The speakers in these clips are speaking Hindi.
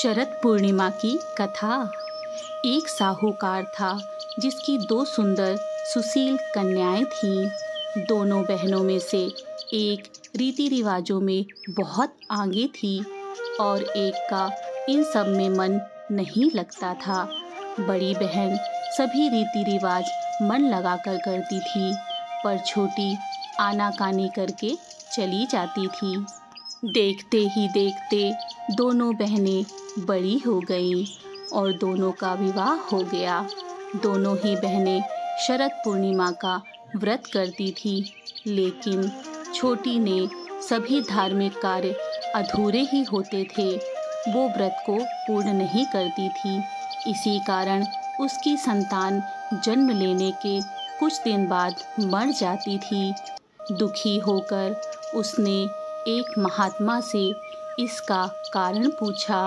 शरद पूर्णिमा की कथा। एक साहूकार था जिसकी दो सुंदर सुशील कन्याएं थीं। दोनों बहनों में से एक रीति रिवाजों में बहुत आगे थी और एक का इन सब में मन नहीं लगता था। बड़ी बहन सभी रीति रिवाज मन लगाकर करती थी, पर छोटी आनाकानी करके चली जाती थी। देखते ही देखते दोनों बहनें बड़ी हो गईं और दोनों का विवाह हो गया। दोनों ही बहनें शरद पूर्णिमा का व्रत करती थी, लेकिन छोटी ने सभी धार्मिक कार्य अधूरे ही होते थे। वो व्रत को पूर्ण नहीं करती थी। इसी कारण उसकी संतान जन्म लेने के कुछ दिन बाद मर जाती थी। दुखी होकर उसने एक महात्मा से इसका कारण पूछा।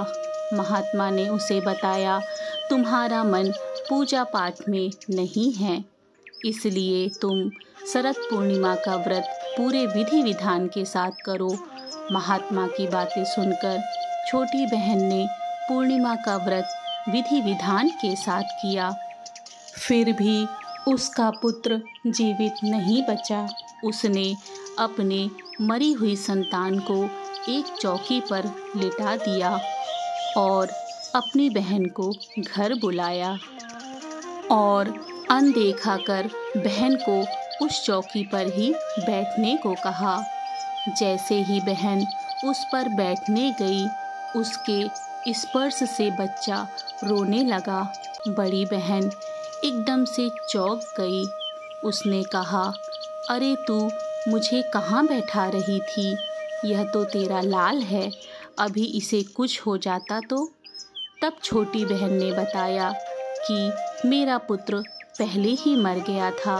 महात्मा ने उसे बताया, तुम्हारा मन पूजा पाठ में नहीं है, इसलिए तुम शरद पूर्णिमा का व्रत पूरे विधि विधान के साथ करो। महात्मा की बातें सुनकर छोटी बहन ने पूर्णिमा का व्रत विधि विधान के साथ किया। फिर भी उसका पुत्र जीवित नहीं बचा। उसने अपने मरी हुई संतान को एक चौकी पर लिटा दिया और अपनी बहन को घर बुलाया और अनदेखा कर बहन को उस चौकी पर ही बैठने को कहा। जैसे ही बहन उस पर बैठने गई, उसके स्पर्श से बच्चा रोने लगा। बड़ी बहन एकदम से चौंक गई। उसने कहा, अरे तू मुझे कहाँ बैठा रही थी? यह तो तेरा लाल है, अभी इसे कुछ हो जाता तो? तब छोटी बहन ने बताया कि मेरा पुत्र पहले ही मर गया था,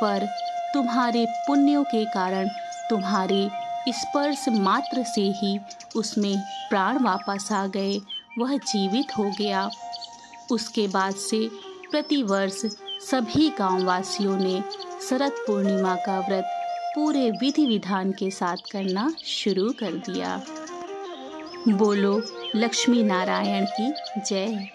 पर तुम्हारे पुण्यों के कारण तुम्हारे स्पर्श मात्र से ही उसमें प्राण वापस आ गए, वह जीवित हो गया। उसके बाद से प्रतिवर्ष सभी गांववासियों ने शरद पूर्णिमा का व्रत पूरे विधि विधान के साथ करना शुरू कर दिया। बोलो लक्ष्मी नारायण की जय।